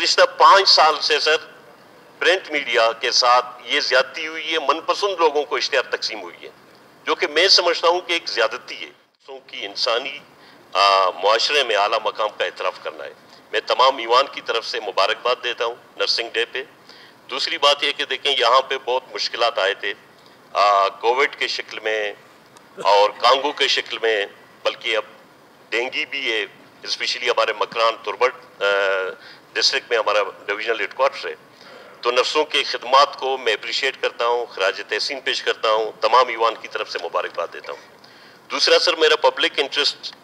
गुज़िश्ता 5 साल से sir print media के साथ ये ज्यादती हुई है, मनपसंद लोगों को इश्तिहार तकसीम हुई है, जो कि मैं समझता हूँ कि एक ज्यादती है कि इंसानी मुआशरे में आला मकाम का एतराफ़ करना है। मैं तमाम ईवान की तरफ से मुबारकबाद देता हूँ नर्सिंग डे पे। दूसरी बात यह कि देखें यहाँ पे बहुत मुश्किलात आए थे कोविड के शक्ल में और कांगो के शक्ल में, बल्कि अब डेंगू भी है, स्पेशली हमारे मकरान तुरबट डिस्ट्रिक्ट में हमारा डिविजनल हेडक्वार्टर है। तो नर्सों के खिदमात को मैं अप्रिशिएट करता हूँ, खराज तहसीन पेश करता हूँ, तमाम ईवान की तरफ से मुबारकबाद देता हूँ। दूसरा सर मेरा पब्लिक इंटरेस्ट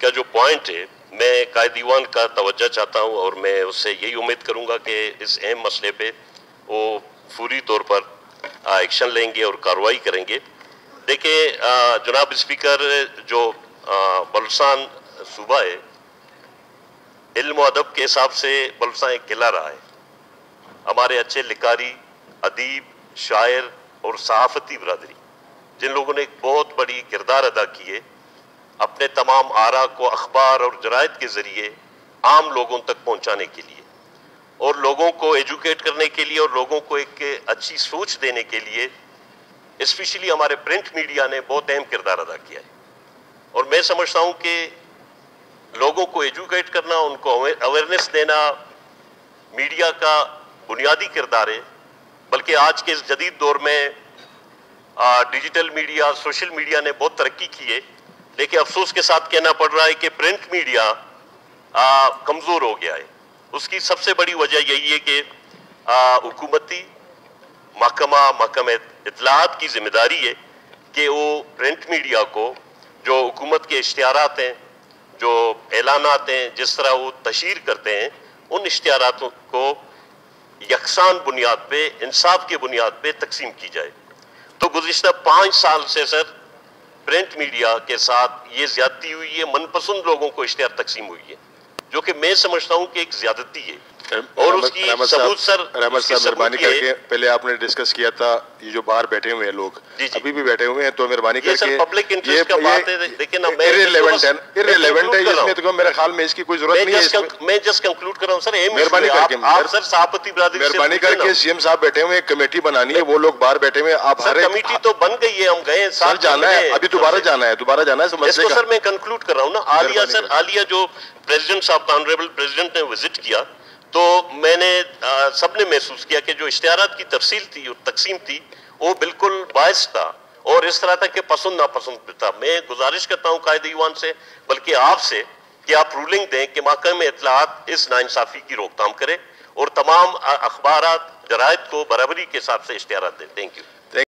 का जो पॉइंट है, मैं कायद ईवान का तवज्जो चाहता हूँ और मैं उससे यही उम्मीद करूँगा कि इस अहम मसले पे वो फौरी तौर पर एक्शन लेंगे और कार्रवाई करेंगे। देखिए जनाब स्पीकर, जो बलूचिस्तान सूबा है, इल्म व अदब के हिसाब से बलूचिस्तान एक किला रहा है। हमारे अच्छे लिकारी, अदीब, शायर और सहाफ़ती बरादरी, जिन लोगों ने एक बहुत बड़ी किरदार अदा की है, अपने तमाम आरा को अखबार और जरायद के ज़रिए आम लोगों तक पहुँचाने के लिए और लोगों को एजुकेट करने के लिए और लोगों को एक अच्छी सोच देने के लिए स्पेशली हमारे प्रिंट मीडिया ने बहुत अहम किरदार अदा किया है। और मैं समझता हूँ कि लोगों को एजुकेट करना, उनको अवेयरनेस देना मीडिया का बुनियादी किरदार है। बल्कि आज के इस जदीद दौर में डिजिटल मीडिया, सोशल मीडिया ने बहुत तरक्की की है, लेकिन अफसोस के साथ कहना पड़ रहा है कि प्रिंट मीडिया कमज़ोर हो गया है। उसकी सबसे बड़ी वजह यही है कि हुकूमती महकमा इत्तलाआत की जिम्मेदारी है कि वो प्रिंट मीडिया को जो हुकूमत के इश्तिहारात हैं, जो ऐलानात हैं, जिस तरह वो तशहीर करते हैं, उन इश्तिहारातों को यकसान बुनियाद पे, इंसाफ के बुनियाद पे तकसीम की जाए। तो गुज़िश्ता 5 साल से सर प्रिंट मीडिया के साथ ये ज्यादती हुई है, मनपसंद लोगों को इश्तिहार तकसीम हुई है, जो कि मैं समझता हूँ कि एक ज्यादती है। और उसकी सबूत सर रहमत साहब मेहरबानी करके, पहले आपने डिस्कस किया था ये जो बाहर बैठे हुए हैं लोग, अभी भी बैठे हुए हैं, तो मेहरबानी करके पब्लिक इंटरेस्ट का बात है, लेकिन इररिलेवेंट है इसमें, तो मेरे ख्याल में इसकी कोई जरूरत नहीं है। मैं जस्ट कंक्लूड कर रहा हूं सर, मेहरबानी करके आप सर सभापति बिरादरी से मेहरबानी करके सीएम साहब बैठे हुए, कमेटी बनानी है, वो लोग बाहर बैठे हुए, आप हर कमेटी तो बन गई है, हम गए सर, जाना है, अभी दोबारा जाना है समझ। सर मैं कंक्लूड कर रहा हूँ ना, आलिया जो प्रेसिडेंट साहब, ऑनरेबल प्रेसिडेंट ने विजिट किया, तो मैंने सबने महसूस किया कि जो इश्तिहारात की तफसील थी और तकसीम थी वो बिल्कुल बायस था और इस तरह था कि पसंद नापसंद था। मैं गुजारिश करता हूँ कायदे ईवान से, बल्कि आपसे, कि आप रूलिंग दें कि महकमा इत्तलाआत इस नाइंसाफी की रोकथाम करे और तमाम अखबारात, जरायद को बराबरी के हिसाब से इश्तिहारात दें। Thank you.